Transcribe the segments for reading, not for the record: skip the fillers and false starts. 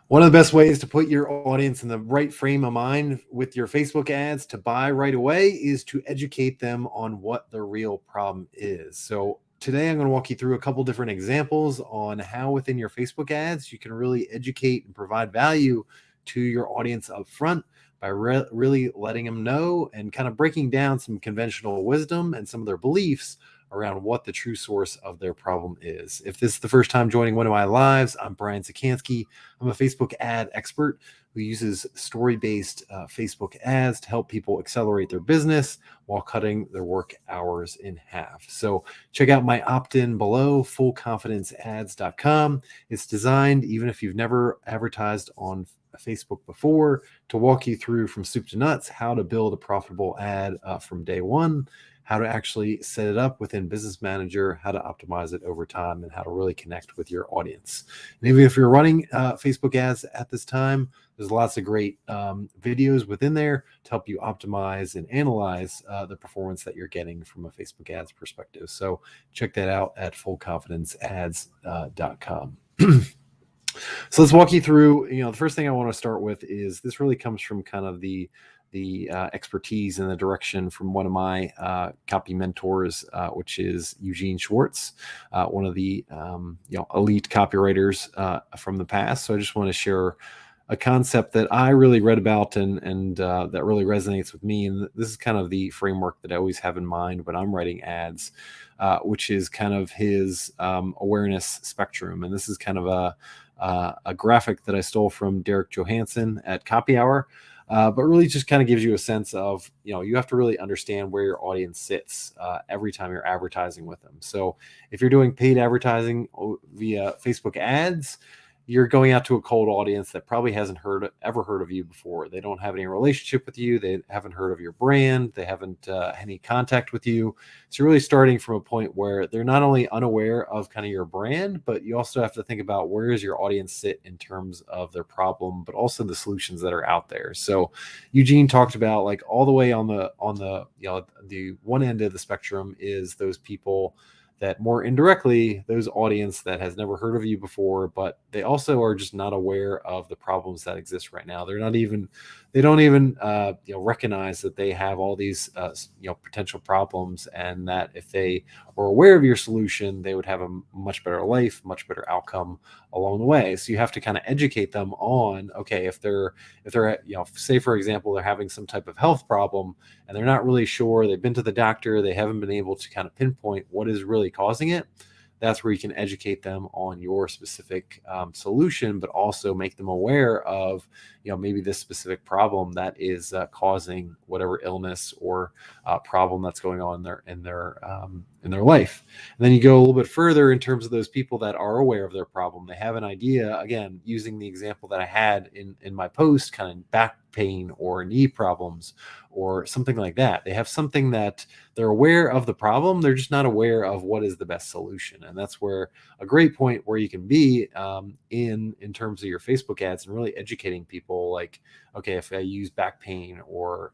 One of the best ways to put your audience in the right frame of mind with your Facebook ads to buy right away is to educate them on what the real problem is. So, today I'm going to walk you through a couple different examples on how within your Facebook ads you can really educate and provide value to your audience up front by really letting them know and kind of breaking down some conventional wisdom and some of their beliefs around what the true source of their problem is. If this is the first time joining one of my lives, I'm Brian Czekanski. I'm a Facebook ad expert who uses story-based Facebook ads to help people accelerate their business while cutting their work hours in half. So check out my opt-in below, fullconfidenceads.com. It's designed, even if you've never advertised on Facebook before, to walk you through from soup to nuts how to build a profitable ad from day one, how to actually set it up within Business Manager, how to optimize it over time, and how to really connect with your audience. And even if you're running Facebook ads at this time, there's lots of great videos within there to help you optimize and analyze the performance that you're getting from a Facebook ads perspective. So check that out at fullconfidenceads.com. So let's walk you through, the first thing I want to start with is this really comes from kind of the expertise and the direction from one of my copy mentors, which is Eugene Schwartz, one of the elite copywriters from the past. So I just want to share a concept that I really read about and that really resonates with me. And this is kind of the framework that I always have in mind when I'm writing ads, which is kind of his awareness spectrum. And this is kind of a graphic that I stole from Derek Johansson at Copy Hour. But really just kind of gives you a sense of, you have to really understand where your audience sits every time you're advertising with them. So if you're doing paid advertising via Facebook ads, you're going out to a cold audience that probably hasn't ever heard of you before. They don't have any relationship with you. They haven't heard of your brand. They haven't any contact with you. So you're really starting from a point where they're not only unaware of kind of your brand, but you also have to think about where does your audience sit in terms of their problem, but also the solutions that are out there. So Eugene talked about like all the way on the the one end of the spectrum is those people that more indirectly, those audience that has never heard of you before, but they also are just not aware of the problems that exist right now. They don't even recognize that they have all these potential problems, and that if they were aware of your solution, they would have a much better life, much better outcome along the way. So you have to kind of educate them on, okay, if they're say for example they're having some type of health problem and they're not really sure, they've been to the doctor, they haven't been able to kind of pinpoint what is really causing it. That's where you can educate them on your specific solution, but also make them aware of, maybe this specific problem that is causing whatever illness or problem that's going on in their life. And then you go a little bit further in terms of those people that are aware of their problem. They have an idea, again, using the example that I had in my post, kind of back pain or knee problems or something like that. They have something that they're aware of the problem. They're just not aware of what is the best solution. And that's where a great point where you can be in terms of your Facebook ads and really educating people like, okay, if I use back pain or,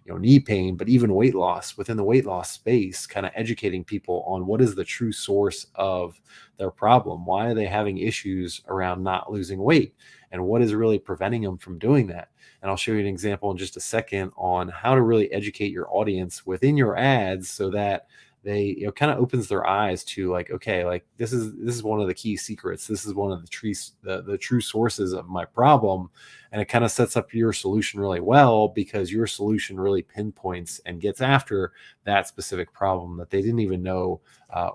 knee pain, but even weight loss within the weight loss space, kind of educating people on what is the true source of their problem. Why are they having issues around not losing weight? And what is really preventing them from doing that? And I'll show you an example in just a second on how to really educate your audience within your ads so that they kind of opens their eyes to like, okay, like this is one of the key secrets. This is one of the true sources of my problem. And it kind of sets up your solution really well because your solution really pinpoints and gets after that specific problem that they didn't even know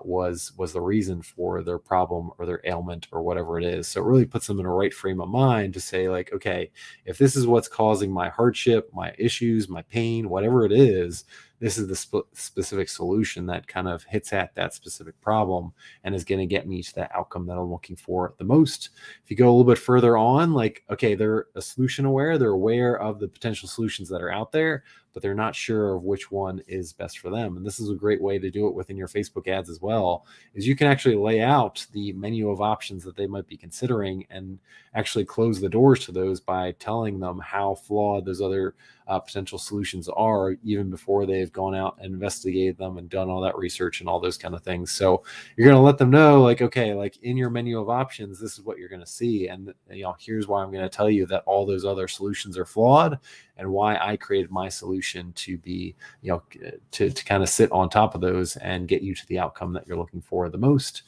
was the reason for their problem or their ailment or whatever it is. So it really puts them in a right frame of mind to say like, okay, if this is what's causing my hardship, my issues, my pain, whatever it is, this is the specific solution that kind of hits at that specific problem and is going to get me to that outcome that I'm looking for the most. If you go a little bit further on, like, okay, they're a solution aware, they're aware of the potential solutions that are out there, but they're not sure of which one is best for them. And this is a great way to do it within your Facebook ads as well, is you can actually lay out the menu of options that they might be considering and actually close the doors to those by telling them how flawed those other potential solutions are, even before they've gone out and investigated them and done all that research and all those kind of things. So you're going to let them know, like, okay, like in your menu of options, this is what you're going to see. And, here's why I'm going to tell you that all those other solutions are flawed and why I created my solution to be, to kind of sit on top of those and get you to the outcome that you're looking for the most.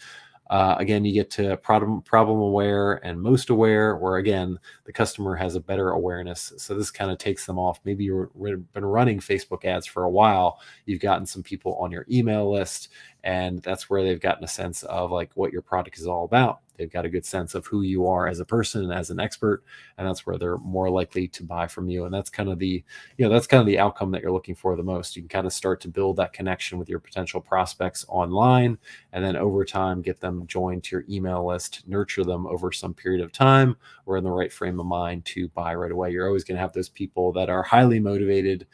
Again, you get to problem aware and most aware, where again, the customer has a better awareness. So this kind of takes them off. Maybe you've been running Facebook ads for a while. You've gotten some people on your email list, and that's where they've gotten a sense of like what your product is all about. They've got a good sense of who you are as a person and as an expert, and that's where they're more likely to buy from you. And that's kind of the, outcome that you're looking for the most. You can kind of start to build that connection with your potential prospects online, and then over time get them joined to your email list, nurture them over some period of time, or in the right frame of mind to buy right away. You're always going to have those people that are highly motivated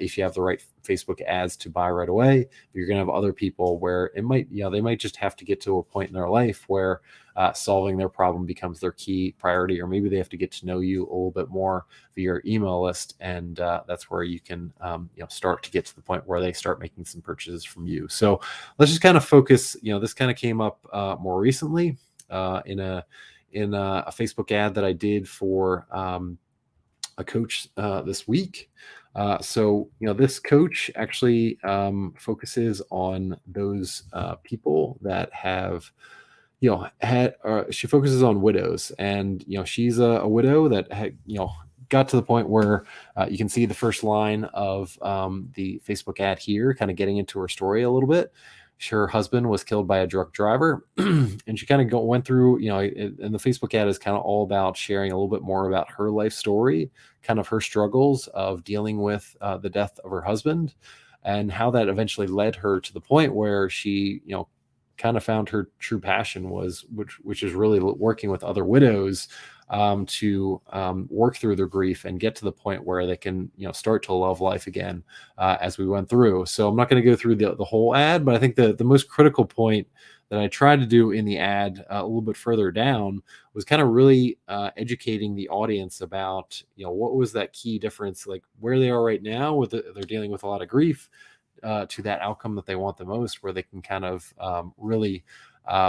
if you have the right Facebook ads to buy right away. You're going to have other people where it might, they might just have to get to a point in their life where solving their problem becomes their key priority, or maybe they have to get to know you a little bit more via your email list, and that's where you can start to get to the point where they start making some purchases from you. So let's just kind of focus. This kind of came up more recently in a Facebook ad that I did for a coach this week. So this coach actually focuses on those people that have she focuses on widows, and she's a widow that had got to the point where you can see the first line of the Facebook ad here, kind of getting into her story a little bit. Her husband was killed by a drunk driver, and she kind of went through, and the Facebook ad is kind of all about sharing a little bit more about her life story, kind of her struggles of dealing with the death of her husband, and how that eventually led her to the point where she, kind of found her true passion was, which is really working with other widows to work through their grief and get to the point where they can, start to love life again as we went through. So I'm not going to go through the whole ad, but I think the most critical point that I tried to do in the ad a little bit further down was kind of really educating the audience about, what was that key difference, like where they are right now with they're dealing with a lot of grief, to that outcome that they want the most, where they can kind of really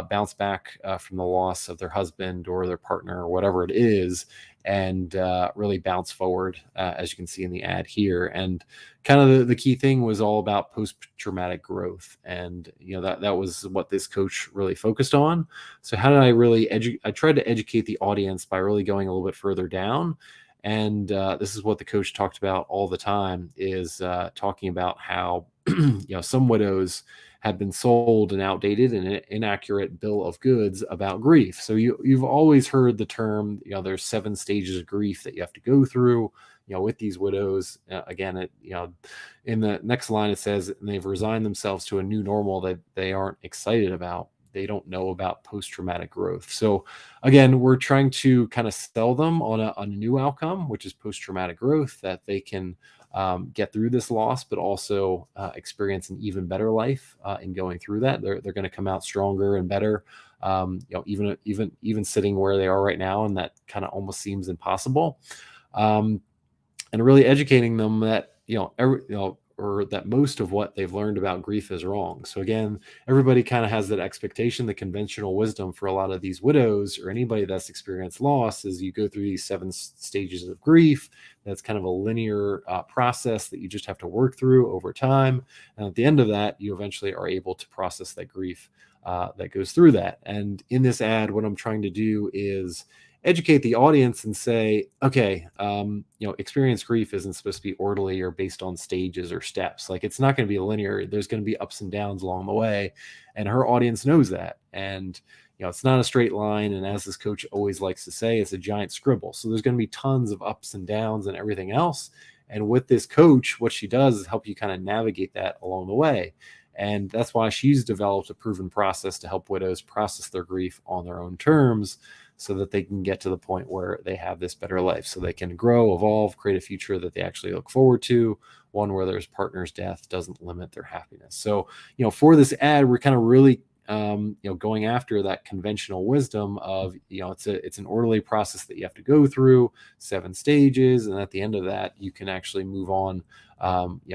bounce back from the loss of their husband or their partner or whatever it is, and really bounce forward, as you can see in the ad here. And kind of the key thing was all about post-traumatic growth, and that was what this coach really focused on. So how did I really I tried to educate the audience by really going a little bit further down. And this is what the coach talked about all the time, is talking about how some widows have been sold an outdated and inaccurate bill of goods about grief. So you've always heard the term, there's 7 stages of grief that you have to go through, with these widows. Again, in the next line, it says, and they've resigned themselves to a new normal that they aren't excited about. They don't know about post-traumatic growth. So again, we're trying to kind of sell them on a new outcome, which is post-traumatic growth, that they can get through this loss, but also experience an even better life in going through that. They're going to come out stronger and better, even sitting where they are right now, and that kind of almost seems impossible. And really educating them that or that most of what they've learned about grief is wrong. So again, everybody kind of has that expectation. The conventional wisdom for a lot of these widows or anybody that's experienced loss is you go through these 7 stages of grief. That's kind of a linear process that you just have to work through over time. And at the end of that, you eventually are able to process that grief that goes through that. And in this ad, what I'm trying to do is educate the audience and say, okay, experienced grief isn't supposed to be orderly or based on stages or steps. Like, it's not going to be linear. There's going to be ups and downs along the way. And her audience knows that. And, it's not a straight line. And as this coach always likes to say, it's a giant scribble. So there's going to be tons of ups and downs and everything else. And with this coach, what she does is help you kind of navigate that along the way. And that's why she's developed a proven process to help widows process their grief on their own terms, so that they can get to the point where they have this better life, so they can grow, evolve, create a future that they actually look forward to, one where their partner's death doesn't limit their happiness. So, for this ad, we're kind of really going after that conventional wisdom of, it's an orderly process that you have to go through, 7 stages, and at the end of that, you can actually move on,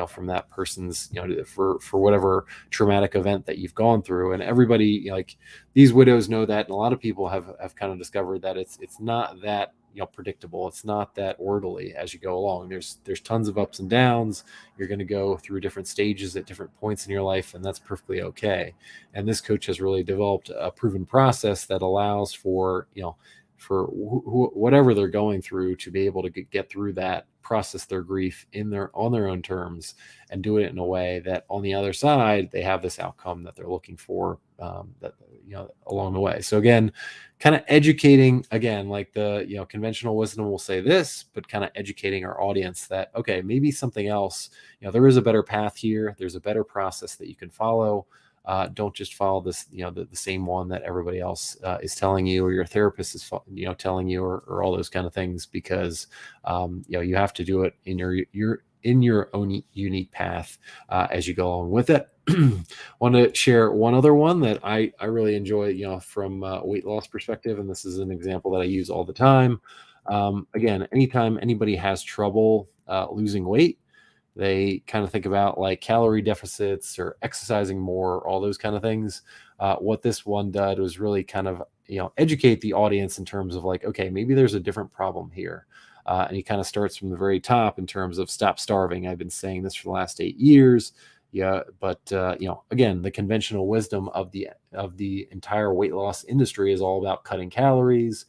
from that person's, for whatever traumatic event that you've gone through. And everybody, like these widows know that, and a lot of people have kind of discovered that it's not that predictable. It's not that orderly as you go along. There's tons of ups and downs. You're going to go through different stages at different points in your life, and that's perfectly okay. And this coach has really developed a proven process that allows for whatever they're going through to be able to get through that, process their grief on their own terms, and do it in a way that on the other side they have this outcome that they're looking for, that along the way. So again, kind of educating, again, like the conventional wisdom will say this, but kind of educating our audience that, okay, maybe something else, there is a better path here, there's a better process that you can follow. Don't just follow this, the same one that everybody else is telling you, or your therapist is, telling you, or all those kind of things, because you have to do it in your own unique path as you go along with it. Want to share one other one that I really enjoy, from a weight loss perspective, and this is an example that I use all the time. Again, anytime anybody has trouble losing weight, they kind of think about like calorie deficits or exercising more, all those kind of things. What this one did was really kind of, educate the audience in terms of like, okay, maybe there's a different problem here. And he kind of starts from the very top in terms of stop starving. I've been saying this for the last 8 years. Yeah, but again, the conventional wisdom of the entire weight loss industry is all about cutting calories,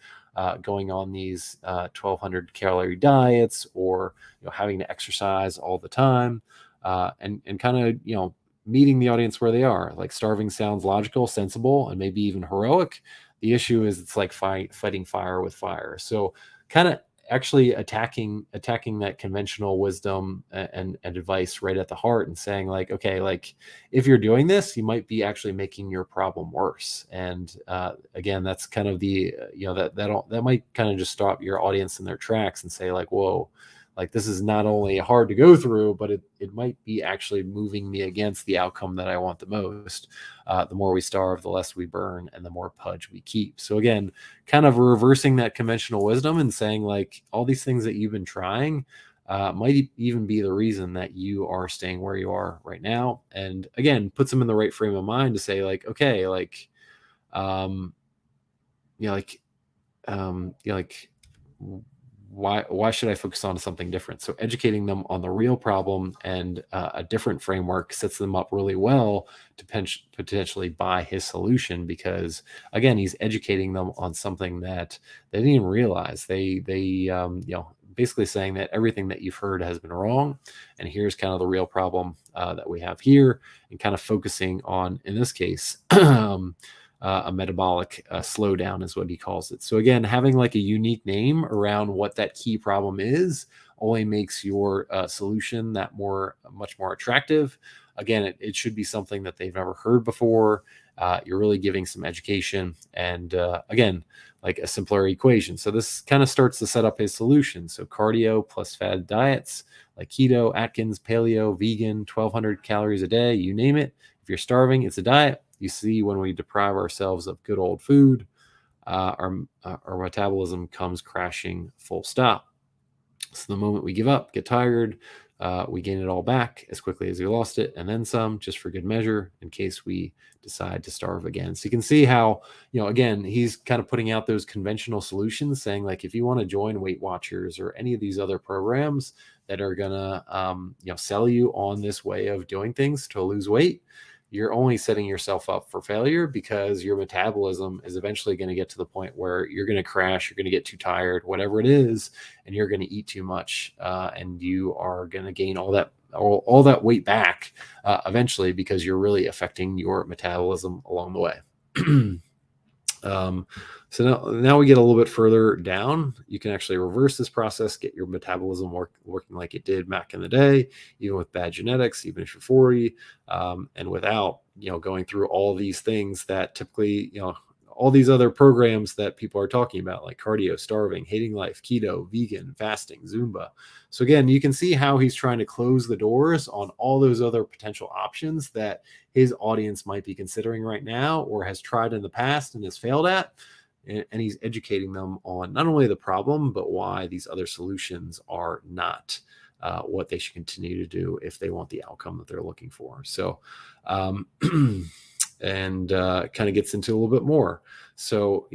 going on these 1,200 calorie diets, or having to exercise all the time, and kind of meeting the audience where they are. Like starving sounds logical, sensible, and maybe even heroic. The issue is it's like fighting fire with fire. So kind of actually attacking that conventional wisdom and advice right at the heart, and saying like, okay, like if you're doing this, you might be actually making your problem worse. And again, that's kind of the that might kind of just stop your audience in their tracks and say like, whoa, like this is not only hard to go through, but it might be actually moving me against the outcome that I want the most. The more we starve, the less we burn, and the more pudge we keep. So again, kind of reversing that conventional wisdom and saying like all these things that you've been trying might even be the reason that you are staying where you are right now. And again, puts them in the right frame of mind to say like, okay, like, like, like, why should I focus on something different? So educating them on the real problem and a different framework sets them up really well to potentially buy his solution, because again, he's educating them on something that they didn't even realize. They basically saying that everything that you've heard has been wrong, and here's kind of the real problem that we have here, and kind of focusing on, in this case, a metabolic slowdown is what he calls it. So again, having like a unique name around what that key problem is only makes your solution much more attractive. Again, it should be something that they've never heard before. You're really giving some education, and again, like a simpler equation. So this kind of starts to set up his solution. So cardio plus fad diets like keto, Atkins, paleo, vegan, 1,200 calories a day, you name it. If you're starving, it's a diet. You see, when we deprive ourselves of good old food, our metabolism comes crashing, full stop. So the moment we give up, get tired, we gain it all back as quickly as we lost it, and then some, just for good measure, in case we decide to starve again. So you can see how, again, he's kind of putting out those conventional solutions, saying like, if you want to join Weight Watchers or any of these other programs that are gonna, sell you on this way of doing things to lose weight, you're only setting yourself up for failure, because your metabolism is eventually going to get to the point where you're going to crash, you're going to get too tired, whatever it is, and you're going to eat too much, and you are going to gain all that weight back eventually, because you're really affecting your metabolism along the way. So now we get a little bit further down. You can actually reverse this process, get your metabolism working like it did back in the day, even with bad genetics, even if you're 40, and without, going through all these things that typically, all these other programs that people are talking about, like cardio, starving, hating life, keto, vegan, fasting, Zumba. So again, you can see how he's trying to close the doors on all those other potential options that his audience might be considering right now or has tried in the past and has failed at. And he's educating them on not only the problem, but why these other solutions are not what they should continue to do if they want the outcome that they're looking for. So, and kind of gets into a little bit more. So,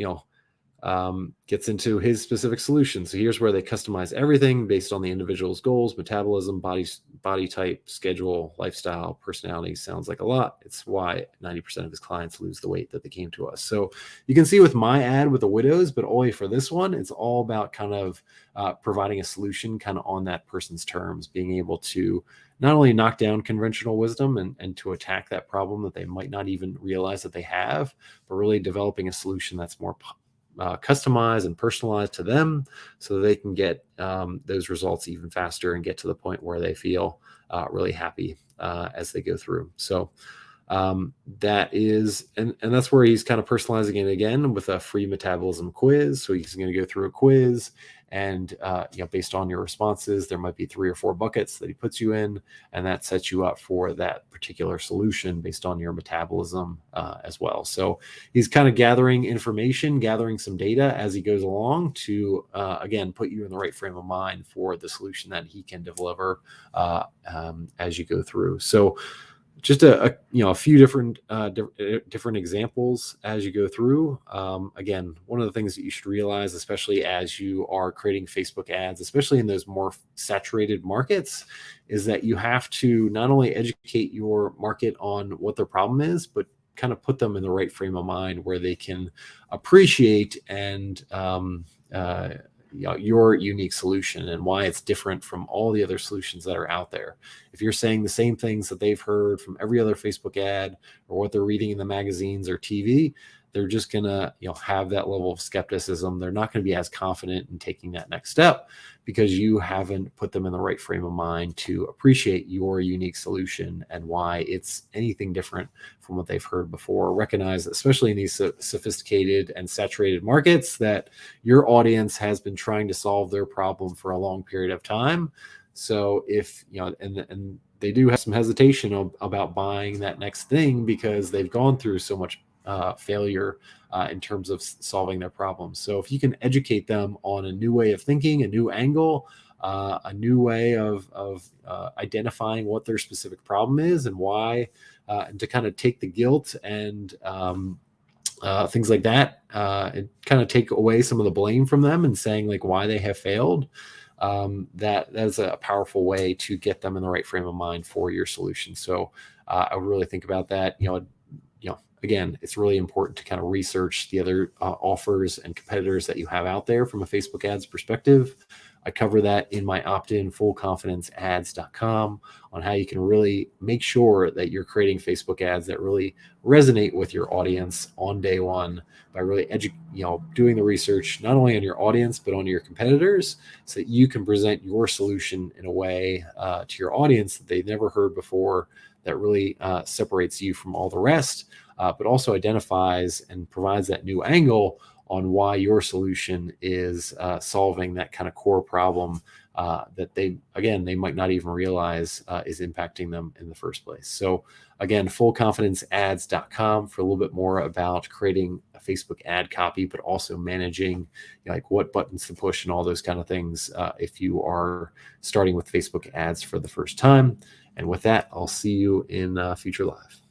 gets into his specific solution. So here's where they customize everything based on the individual's goals, metabolism, body type, schedule, lifestyle, personality. Sounds like a lot. It's why 90% of his clients lose the weight that they came to us. So you can see with my ad with the widows, but only for this one, it's all about kind of providing a solution kind of on that person's terms, being able to not only knock down conventional wisdom and to attack that problem that they might not even realize that they have, but really developing a solution that's more customized and personalized to them so that they can get those results even faster and get to the point where they feel really happy as they go through. So that is, and that's where he's kind of personalizing it again with a free metabolism quiz. So he's going to go through a quiz and, based on your responses, there might be 3 or 4 buckets that he puts you in, and that sets you up for that particular solution based on your metabolism as well. So he's kind of gathering information, gathering some data as he goes along to, again, put you in the right frame of mind for the solution that he can deliver as you go through. So just a few different examples as you go through. Again, one of the things that you should realize, especially as you are creating Facebook ads, especially in those more saturated markets, is that you have to not only educate your market on what their problem is, but kind of put them in the right frame of mind where they can appreciate and your unique solution and why it's different from all the other solutions that are out there. If you're saying the same things that they've heard from every other Facebook ad or what they're reading in the magazines or TV, they're just gonna have that level of skepticism. They're not going to be as confident in taking that next step because you haven't put them in the right frame of mind to appreciate your unique solution and why it's anything different from what they've heard before. Recognize, especially in these sophisticated and saturated markets, that your audience has been trying to solve their problem for a long period of time. So if and they do have some hesitation about buying that next thing because they've gone through so much failure in terms of solving their problems. So if you can educate them on a new way of thinking, a new angle, a new way of identifying what their specific problem is and why, and to kind of take the guilt and things like that, and kind of take away some of the blame from them and saying like why they have failed. That is a powerful way to get them in the right frame of mind for your solution. So I would really think about that. Again, it's really important to kind of research the other offers and competitors that you have out there from a Facebook ads perspective. I cover that in my opt-in fullconfidenceads.com on how you can really make sure that you're creating Facebook ads that really resonate with your audience on day one by really doing the research, not only on your audience, but on your competitors so that you can present your solution in a way to your audience that they've never heard before that really separates you from all the rest, but also identifies and provides that new angle on why your solution is solving that kind of core problem that they might not even realize is impacting them in the first place. So again, fullconfidenceads.com for a little bit more about creating a Facebook ad copy, but also managing like what buttons to push and all those kind of things if you are starting with Facebook ads for the first time. And with that, I'll see you in future live.